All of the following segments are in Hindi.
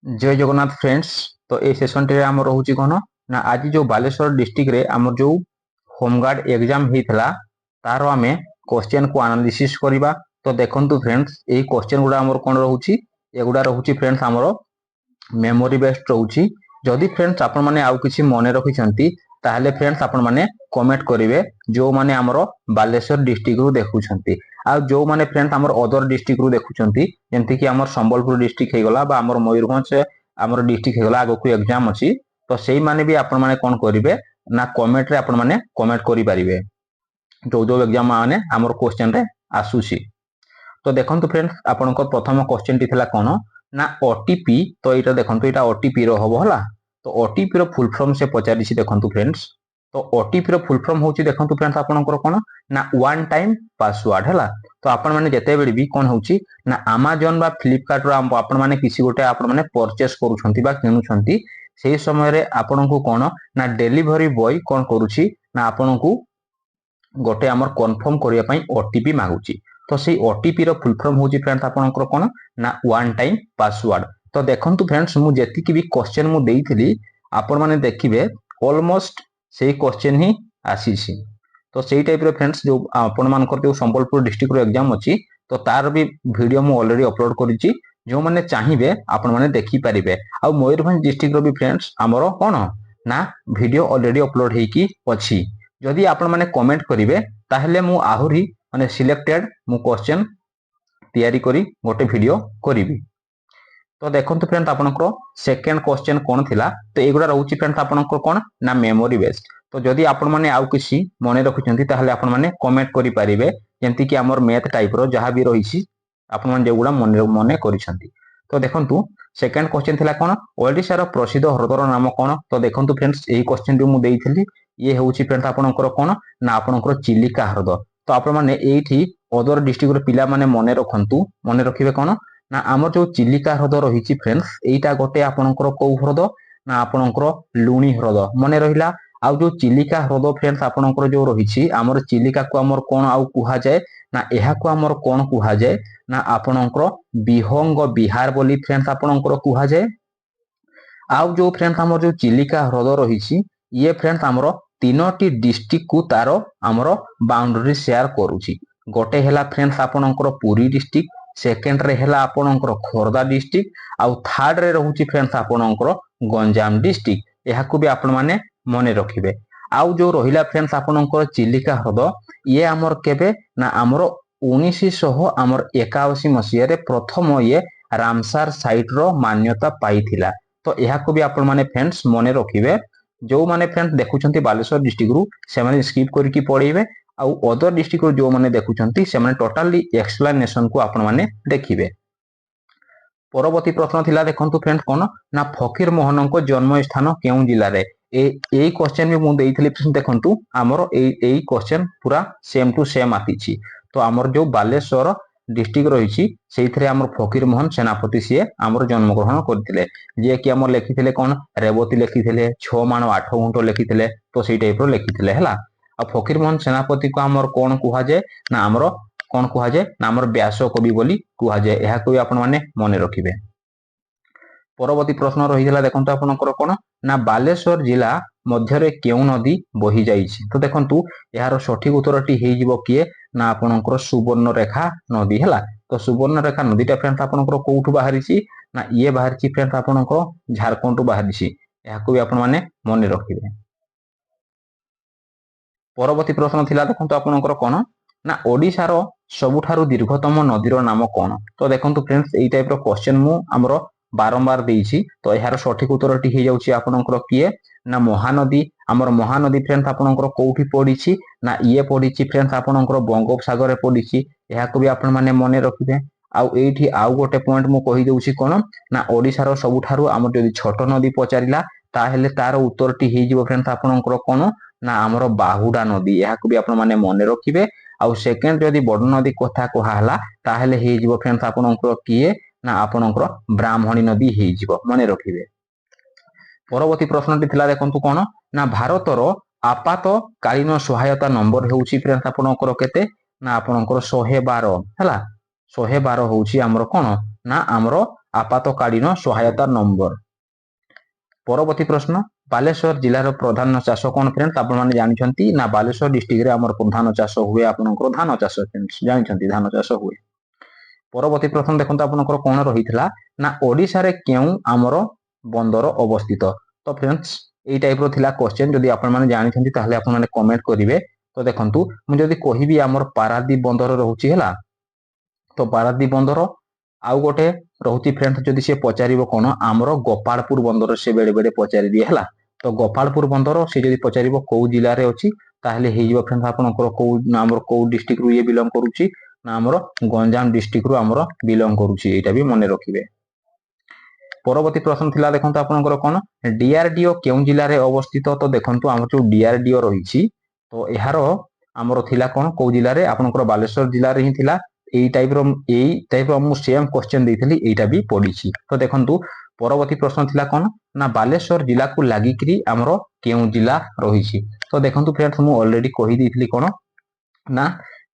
जय जगन्नाथ फ्रेंड्स। तो ये सेशन टे आम रोचे कौन ना आज जो बालेश्वर डिस्ट्रिक्ट रे आम जो होमगार्ड एग्जाम होता तार आम क्वेश्चन को एनालिसिस करवा। तो देखंतु फ्रेंड्स ये क्वेश्चन गुड़ा आमर कौन रोचे एगुड़ा रोचे फ्रेंड्स आमर मेमोरी बेस्ड रोचे। जदि फ्रेंड्स आपण माने आउ किछि मने रखिछंती ताहले फ्रेंड्स आपण माने कमेंट करिवे जो माने आमर बालेश्वर डिस्ट्रिक्ट रु देखुछंती। आ जो माने फ्रेंड्स आमर अदर डिस्ट्रिक्ट रु देखुछंती जेंति कि आमर संबलपुर डिस्ट्रिक्ट हेगला बा आमर मयूरभंज आमर डिस्ट्रिक्ट हेगला आगो को एग्जाम अछि। तो सेही माने भी आपण माने कोन करिवे ना कमेंट रे आपण माने कमेंट करि परिवे जो जो एग्जाम माने आमर क्वेश्चन रे आसुछि। तो देखंतु फ्रेंड्स आपनको प्रथम क्वेश्चन टी थिला कोन ना ओटीपी। तो एटा देखंतु एटा ओटीपी रो हबो हला। तो ओटीपी रो फुल फॉर्म से पचारि छि देखंतु फ्रेंड्स। तो ओटीपी रो फुल फॉर्म होची देखंतु फ्रेंड्स आपनकर कोन ना वन टाइम पासवर्ड हला। तो आपण माने जते बेली भी कोन होची ना Amazon बा Flipkart रो आपण माने किसी गोटे आपण माने परचेस करूछंती बा किनुछंती सेही समय रे आपनकु कोन ना डिलीवरी बॉय कोन करूछि ना आपनकु गोटे आमर कन्फर्म करिया पई ओटीपी मागुची। तो सेही ओटीपी रो फुल फॉर्म होची फ्रेंड्स आपनकर कोन ना वन टाइम पासवर्ड। तो देखंतु फ्रेंड्स मु जेति कि भी क्वेश्चन मु देइथिली आपण माने देखिबे ऑलमोस्ट सेही क्वेश्चन ही आसीछि। तो सेही टाइप रो फ्रेंड्स जो आपण मानकर जो संबलपुर डिस्ट्रिक्ट रो एग्जाम अछि तो तार भी वीडियो मु ऑलरेडी अपलोड करिछि। जो माने चाहिबे आपण माने देखि परिबे। आ मयूरभंज डिस्ट्रिक्ट रो भी फ्रेंड्स हमरो कोन ना वीडियो ऑलरेडी अपलोड हेकी अछि। जदि आपण माने कमेंट करिवे ताहले मु आहुरी माने सिलेक्टेड मु क्वेश्चन तैयारी करी गोटे वीडियो करिवि। तो देखंतु फ्रेंड्स आपनकर सेकंड क्वेश्चन कोन थिला। तो एगुडा रहउची फ्रेंड्स आपनकर कोन ना मेमोरी बेस्ड। तो जदि आपण माने आउ किछि मने रखिछंती ताहले आपण माने कमेंट करि परिबे जेंति कि हमर मैथ टाइप रो जहा भी रहिछि आपण माने जेगुडा मने करिछंती। तो देखंतु सेकंड क्वेश्चन थिला कोन ओडिसा रो प्रसिद्ध ह्रदर नाम कोन। तो देखंतु फ्रेंड्स एही क्वेश्चन जो मु देइथिली ये होउची फ्रेंड्स आपनकर कोन ना आपनकर चिलिका ह्रद। तो आपण माने एठी अदर डिस्ट्रिक्ट रो पिला माने मने रखंतु मने रखिबे कोन ना आमर जो चिलिका ह्रद रहिछि फ्रेंड्स एटा गोटे आपनकर को ह्रद ना आपनकर लुणी ह्रद मने रहिला। आउ जो चिलिका ह्रद फ्रेंड्स आपनकर जो रहिछि आमर चिलिका को आमर कोन आउ कुहा जाय ना एहा को आमर कोन कुहा जाय ना आपनकर बिहंग बिहार बोली फ्रेंड्स आपनकर कुहा जाय। आउ जो फ्रेंड्स आमर जो चिलिका ह्रद रहिछि ये फ्रेंड्स आमर तीनोटी डिस्ट्रिक्ट को तारो आमर बाउंड्री शेयर करूछि। गोटे हेला फ्रेंड्स आपनकर पुरी डिस्ट्रिक्ट, सेकेंड रे हेला आपनकर खोरदा डिस्ट्रिक्ट आउ थर्ड रे रहउछि फ्रेंड्स आपनकर गंजाम डिस्ट्रिक्ट। एहा को भी आपण माने मने रखिबे। आउ जो रहिला फ्रेंड्स आपनकर चिलिका ह्रद ये आमर केबे ना आमर 1900 आमर 81 मसिया रे प्रथम ये रामसार साइट रो मान्यता पाइथिला। तो एहा को भी आपण माने फ्रेंड्स मने रखिबे। जो माने फ्रेंड्स देखुछंती बालेश्वर डिस्ट्रिक्ट रु से माने स्किप करके पढिबे आउ अदर डिस्ट्रिक्ट रु जो माने देखुछंती से माने टोटली एक्सप्लेनेशन को आपण माने देखिबे। परवर्ती प्रश्न थिला देखंतु फ्रेंड्स कोन ना फकीर मोहन को जन्म स्थान केउ जिल्ला रे। एई क्वेश्चन भी मु देइथिली फ्रेंड्स देखंतु हमर एई क्वेश्चन पूरा सेम टू सेम आतिछि। तो हमर जो बालेश्वर डिस्ट्रिक्ट रहिछि सेइथरे हमर फकीर मोहन सेनापति से हमर जन्म ग्रहण करथिले जे कि हमर लेखिथिले कोन रेवती लेखिथिले 6 मान 8 गुंठ लेखिथिले। तो सेई टाइप रो लेखिथिले हला। आ फकीर मोहन सेनापति को हमर कोन कुहा जाय ना हमर कोन कुहा जाय ना हमर व्यास कवि बोली कुहा जाय। एहा को आपण माने मने रखिबे। परवर्ती प्रश्न रहिला देखंतु आपनकर कोन ना बालेश्वर जिला मध्य रे केउ नदी बही जाइछि। तो देखंतु यार सठिक उत्तरटी हेइ जिवो किए ना आपनकर सुवर्णरेखा नदी हला। तो सुवर्णरेखा नदीटा फ्रेंड्स आपनकर कोउठु बाहरिछि ना ये बाहरिछि फ्रेंड्स आपनकर झारखंड टु बाहरिछि। एहा को भी आपण माने मने रखिबे। परवर्ती प्रश्न थिला देखंतु आपनकर कोन ना ओडिसा रो सबुठारु दीर्घतम नदीर नाम कोन। तो देखंतु फ्रेंड्स एई टाइप रो क्वेश्चन मु हमरो बारंबार देइछि। तो यार सठिक उत्तरटी हे जाउछि आपनकर किए ना महानदी। हमर महानदी फ्रेंड्स आपनकर कोउठी पडिछि ना ये पडिछि फ्रेंड्स आपनकर बंगोपसागर रे पडिछि। एहा को भी आपण माने मने रखिबे। आउ एठी आउ गोटे पॉइंट मु कहि देउछि कोन ना ओडिसा रो सबुठारु हमर जदि छोट नदी पचारिला ताहेले तार उत्तरटी हे जिवो फ्रेंड्स आपनकर कोन ना हमर बाहुडा नदी। एहा को भी आपण माने मने रखिबे। आउ सेकेंड जदि बड़ नदी कथा कहला ताहेले हे जिवो फ्रेंड्स आपनकर किए ना आपनकर ब्राह्मणी नदी हे जिवो मने रखिबे। परवर्ती प्रश्नटी थिला देखंतु कोन ना भारतर आपातकालीन सहायता नंबर हेउची फ्रेंड्स आपनकर केते ना आपनकर 112 हला। 112 होउची हमर कोन ना हमर आपातकालीन सहायता नंबर। परवर्ती प्रश्न बालेश्वर जिलार प्रधान चाष कौन फ्रेंड्स आपण माने जानिछंती ना बालेश्वर डिस्ट्रिक्ट रे हमर प्रधान चाष हुए आपनकर धान चाष फ्रेंड्स जानिछंती धान चाष हुए। परवर्ती प्रश्न देखंतु आपनकर कोन रहितला ना ओडिसा रे केउ हमर बंदर अवस्थित। तो फ्रेंड्स एई टाइप रो थिला क्वेश्चन जदि आपण माने जानिछंती ताहले आपण माने कमेंट करिवे। तो देखंतु मु जदि कहिबी हमर पारादीप बंदर रहउची हला तो पारादीप बंदर आउ गोटे रहुची फ्रेंड्स जदि से पचारिबो कोन हमर गोपालपुर बंदर से बेडे बेडे पचारि दिए हला। तो गोपालपुर बंदर से जदि पचारिबो को जिल्ला रे अछि ताहले हे जिवो फ्रेंड्स आपनकर को हमर को डिस्ट्रिक्ट रु ये बिलोंग करूची ना हमर गंजाम डिस्ट्रिक्ट रु हमर बिलोंग करूची एटा भी मने रखिबे। परवर्ती प्रश्न थिला देखंतु आपनकर कोन डीआरडीओ केउ जिल्ला रे अवस्थित। तो देखंतु हमर जो डीआरडीओ रहिची तो एहारो हमर थिला कोन को जिल्ला रे आपनकर बालेश्वर जिल्ला रे ही थिला। एई टाइप रो मु सेम क्वेश्चन देइथली एटा भी पढिची। तो देखंतु परवर्ती प्रश्न थिला कोन ना बालेश्वर जिल्ला को लागि करी हमरो केउ जिल्ला रहिची। तो देखंतु फ्रेंड्स मु ऑलरेडी कहि देइथली कोन ना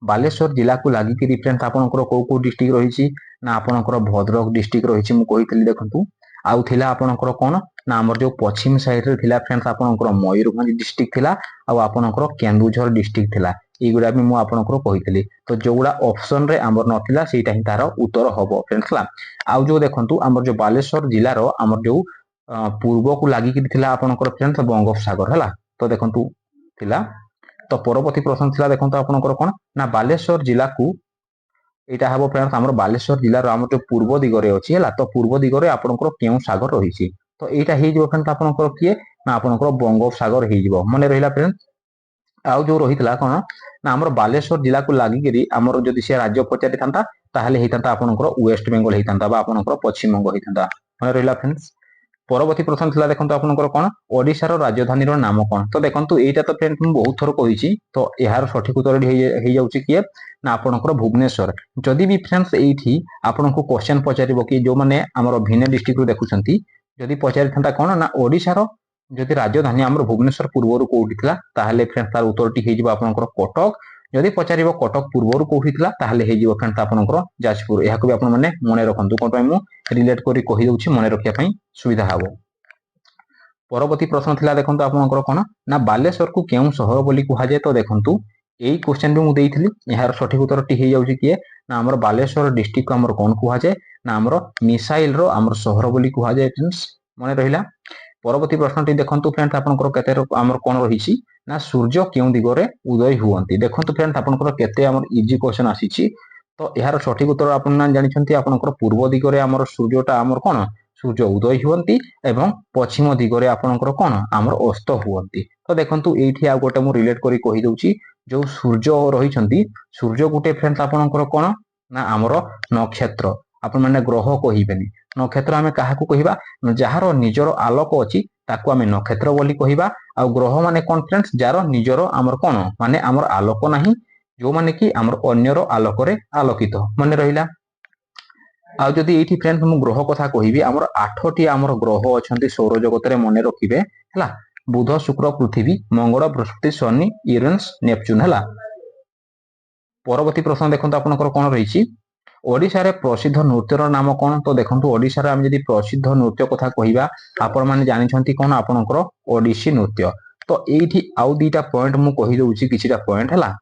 बालेश्वर जिल्ला को लागि करी फ्रेंड्स आपनकर को डिस्ट्रिक्ट रहिची ना आपनकर भद्रक डिस्ट्रिक्ट रहिची मु कहिथली। देखंतु आउ थिला आपनकर कोन ना हमर जो पश्चिम साइड रे थिला फ्रेंड्स आपनकर मयूरभंज डिस्ट्रिक्ट थिला आउ आपनकर केन्दुझर डिस्ट्रिक्ट थिला। एगुडा भी मु आपनकर कहिथली। तो जोगुडा ऑप्शन रे हमर नथिला सेटा ही तार उत्तर हबो फ्रेंड्स ला। आउ जो देखंतु हमर जो बालेश्वर जिल्ला रो हमर जो पूर्व को लागि कि थिला आपनकर फ्रेंड्स बंगोपसागर हला। तो देखंतु थिला। तो परवर्ती प्रश्न थिला देखंतु आपनकर कोन ना बालेश्वर जिल्ला को एटा हबो फ्रेंड्स हमर बालेश्वर जिल्ला रो हमर जो पूर्व दिगरे अछि हला। तो पूर्व दिगरे आपनकर केउ सागर रहिछि। तो एटा हे जिवो फ्रेंड्स आपनकर किए ना आपनकर बंगोपसागर हे जिवो मने रहिला फ्रेंड्स। आउ जो रहितला कोन ना हमर बालेश्वर जिल्ला को लागि करी हमर जदि से राज्य पचारि थांता ताहले हेतांता आपनकर वेस्ट बेंगल हेतांता बा आपनकर पश्चिम बंग हेतांता मने रहिला फ्रेंड्स। परवर्ती प्रश्न थिला देखंतु आपनकर कोन ओडिसा रो राजधानी रो नाम कोन। तो देखंतु एटा तो फ्रेंड्स मु बहुत थोर कहिची। तो एहार सठिक उत्तर हे जाउची किए ना आपनकर भुवनेश्वर। जदि भी फ्रेंड्स एठी आपनको क्वेश्चन पचारिबो कि जो माने हमर भिन्न डिस्ट्रिक्ट रो देखुछंती जदि पचारि थांता कोन ना ओडिसा रो जदि राजधानी हमर भुवनेश्वर पूर्वरु कोठी थिला ताहले फ्रेंड्स तार उत्तरटी हे जिवो आपनकर कटक। जदि पचारिबो कटक पूर्वरु कोठी थिला ताहले हे जिवो फ्रेंड्स आपनकर जाजपुर। एहाको भी आपण माने मने रखंतु कोन पय मु रिलेट करी कहि दउछि मने रखिया पय सुविधा हबो। परवर्ती प्रश्न थिला देखंतु आपनकर कोन ना बालेश्वर को केउ शहर बोली कुहा जाय। तो देखंतु एई क्वेश्चन भी मु देइथली एहार सठिक उत्तरटी हे जाउछि किए ना हमर बालेश्वर डिस्ट्रिक्ट को हमर कोन कुहा जाय ना हमर मिसाइल रो हमर शहर बोली कुहा जाय फ्रेंड्स मने रहिला। परवर्ती प्रश्नटी देखंतु फ्रेंड्स आपनकर केते हमर कोन रहिछि ना सूर्य केउ दिगरे उदय हुअंती। देखंतु फ्रेंड्स आपनकर केते हमर इजी क्वेश्चन आसीछि। तो एहार सठिक उत्तर आपण ना जानिछंती आपनकर पूर्व दिगरे हमर सूर्यटा हमर कोन सूर्य उदय हुअंती एवं पश्चिम दिगरे आपनकर कोन हमर अस्त हुअंती। तो देखंतु एठी आ गोटे मु रिलेट करी कहि दउछि जो सूर्य रहिछंती सूर्य गुटे फ्रेंड्स आपनकर कोन ना हमर नक्षत्र आपण माने ग्रह कहिबेनी। नक्षत्र आमे काहाकू कहिबा जहार निजर आलोक अछि ताकू आमे नक्षत्र बोली कहिबा। आ ग्रह माने कोन फ्रेंड्स जार निजर हमर कोन माने हमर आलोक नाही जो माने कि हमर अन्यर आलोक रे आलोकित मने रहिला। आ जदि एठी फ्रेंड्स मु ग्रह कथा कहिबी हमर 8टी हमर ग्रह अछंती सौर जगत रे मने रखिबे हला बुध शुक्र पृथ्वी मंगल बृहस्पति शनि यूरेनस नेपच्यून हला। परवर्ती प्रश्न देखंतु आपनकर कोन रहिछि ओडिसा रे प्रसिद्ध नृत्यर नाम कोन। तो देखंतु ओडिसा रे हम जदि प्रसिद्ध नृत्य कथा कहिबा आपण माने जानिछंती कोन आपनकर ओडिसी नृत्य। तो एठी आउ दीटा पॉइंट मु कहि दउछि किछिटा पॉइंट हला।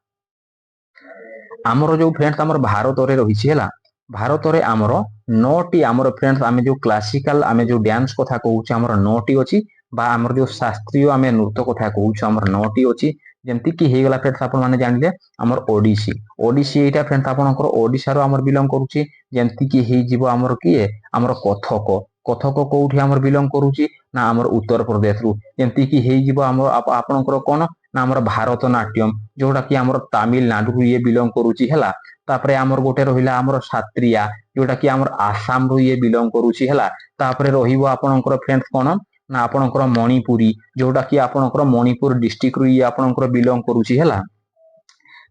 हमर जो फ्रेंड्स हमर भारत रे रहिछि हला भारत रे हमर 9टी हमर फ्रेंड्स आमे जो क्लासिकल आमे जो डांस कथा कहउछि हमर 9टी अछि बा हमर जो शास्त्रीय आमे नृत्य कथा कहउछि हमर 9टी अछि। जेमति कि हे गला फ्रेंड्स आपण माने जानिले हमर ओडिसी एटा फ्रेंड्स आपनकर ओडिसा रो हमर बिलोंग करूछि। जेमति कि हे जीवो हमर किए हमर कथक कोउठी हमर बिलोंग करूछि ना हमर उत्तर प्रदेश रु। जेमति कि हे जीवो हमर आपनकर कोन ना हमर भारतनाट्यम जोटा कि हमर तमिलनाडु रु ये बिलोंग करूछि हला। तापरे हमर गोटे रहिला हमर सात्रिया जोटा कि हमर आसाम रु ये बिलोंग करूछि हला। तापरे रहिबो आपनकर फ्रेंड्स कोन ना आपनकर मणिपुरी जोटा कि आपनकर मणिपुर डिस्ट्रिक्ट रु ये आपनकर बिलोंग करूछि हला।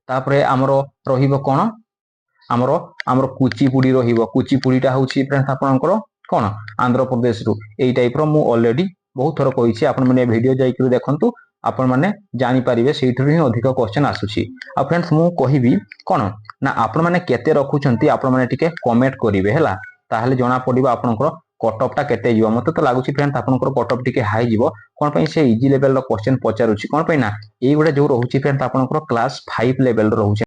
तापरे हमर रहिबो कोन हमर कुचिपुडी रहिबो कुचिपुडीटा होछि फ्रेंड्स आपनकर कोन आंध्र प्रदेश रु। एई टाइप रो मु ऑलरेडी बहुत थोर कहिछि आपण माने वीडियो जाई कि देखंतु आपण माने जानि परिबे सेइथुर ही अधिक क्वेश्चन आसुछि। आ फ्रेंड्स मु कहिबी कोन ना आपण माने केते रखुछंती आपण माने टिके कमेंट करिवे हला। ताहले जना पड़िबो आपनकर कट ऑफ टा केते जीवो मते तो लागुची फ्रेंड्स आपनकर कट ऑफ टिके हाई जीवो कोन पई से इजी लेवल रो क्वेश्चन पचारुची कोन पई ना एई गुडा जो रहउची फ्रेंड्स आपनकर क्लास 5 लेवल रो रहउची।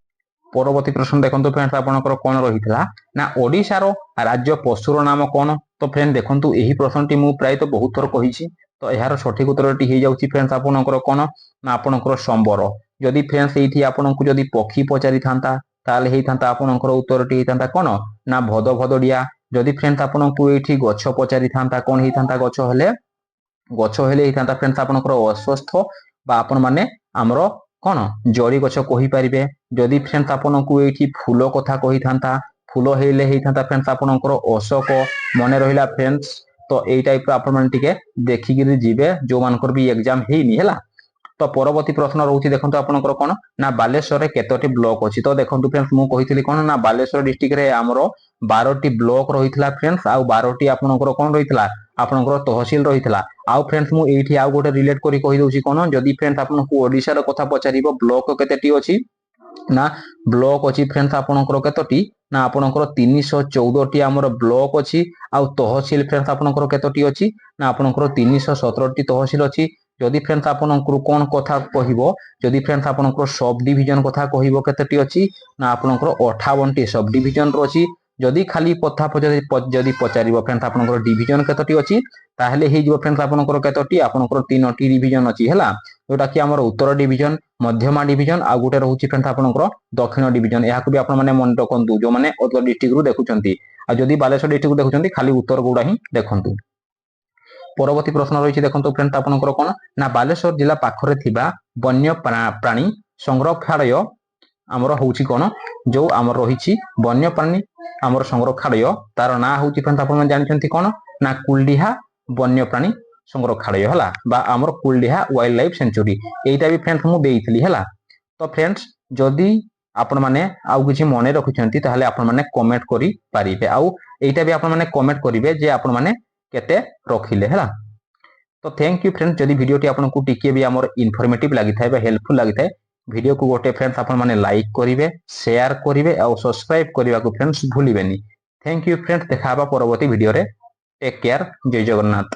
परवर्ती प्रश्न देखंतु फ्रेंड्स आपनकर कोन रहितला ना ओडिसा रो राज्य पशुर नाम कोन। तो फ्रेंड देखंतु एही प्रश्नटी मु प्राय तो बहुत थर कहिची तो यार सठिक उत्तरटी हे जाउची फ्रेंड्स आपनकर कोन ना आपनकर संबर। जदि फ्रेंड्स एठी आपनकु जदि पक्षी पचारि थांता ताले हे थांता आपनकर उत्तरटी हे थांता कोन ना भद भदडिया। जदि फ्रेंड्स आपनकु एठी गछ पचारि थांता कोन हे थांता गछ हेले हे थांता फ्रेंड्स आपनकर अस्वस्थ बा आपन माने हमरो कोन जड़ी गछ कहि परिबे। जदि फ्रेंड्स आपनकु एठी फूल कथा कहि थांता फूल हेले हे थांता फ्रेंड्स आपनकर अशोक मने रहिला फ्रेंड्स। तो एई टाइप रो आपन माने टिके देखि गिरि जिवे जो मानकर भी एग्जाम हेनी हैला। तो परवर्ती प्रश्न रहउची देखंतु आपनकर कोन ना बालेश्वर रे केतोटी ब्लॉक अछि। तो देखंतु फ्रेंड्स मु कहितली कोन ना बालेश्वर डिस्ट्रिक्ट रे हमरो 12 टी ब्लॉक रहितला फ्रेंड्स आ 12 टी आपनकर कोन रहितला आपनकर तहसील रहितला। आ फ्रेंड्स मु एठी आ गोटे रिलेट करी कहि दउची कोन जदि फ्रेंड्स आपनकु ओडिसा रो कथा पचारिबो ब्लॉक केतेटी अछि ना ब्लॉक अछि फ्रेंड्स आपनकर केतोटी ना आपनकर 314 टी हमर ब्लॉक अछि। आ तहसील फ्रेंड्स आपनकर केतोटी अछि ना आपनकर 317 टी तहसील अछि। जदि फ्रेंड्स आपनकर कोन कथा कहिबो जदि फ्रेंड्स आपनकर सब डिवीजन कथा कहिबो केतेटी अछि ना आपनकर 58 टी सब डिवीजन रो अछि। जदि खाली कथा जदि पचारिबो फ्रेंड्स आपनकर डिवीजन केतोटी अछि ताहले हे जिवो फ्रेंड्स आपनकर केतोटी आपनकर 3 टी डिवीजन अछि हैला। जोटा कि हमर उत्तर डिवीजन मध्यमा डिवीजन आ गुटे रहउची फ्रेंड्स आपनकर दक्षिण डिवीजन। एहा को भी आपन माने मन रखंतु जो माने उत्तर डिस्ट्रिक्ट रु देखुचंती आ जदि बालेश्वर डिस्ट्रिक्ट रु देखुचंती खाली उत्तर गुडा ही देखंतु। परवर्ती प्रश्न रहिछि देखंतु फ्रेंड्स आपनकर कोन ना बालेश्वर जिला पाखरे थिबा वन्य प्राणी संग्रहालय हमर होउची कोन जो हमर रहिछि वन्य प्राणी हमर संग्रहालय तार ना होउची फ्रेंड्स आपन जानिछंती कोन ना कुलडीहा वन्य प्राणी संग्रहालय हला बा हमर कुलडीहा वाइल्ड लाइफ सेंचुरी। एटा भी फ्रेंड्स मु देइथली हला। तो फ्रेंड्स जदि आपण माने आउ किछि मने रखुछंती ताहले आपण माने कमेंट करि पारिबे आउ एटा भी आपण माने कमेंट करिवे जे आपण माने केते रखिले हला। तो थैंक यू फ्रेंड्स जदि वीडियो टी आपनको टिके भी हमर इन्फॉर्मेटिव लागि थाए बा हेल्पफुल लागि थाए वीडियो को गोटे फ्रेंड्स आपण माने लाइक करिवे शेयर करिवे आ सब्सक्राइब करिवा को फ्रेंड्स भूलिबेनी। थैंक यू फ्रेंड्स देखाबा परवर्ती वीडियो रे टेक केयर जय जगन्नाथ।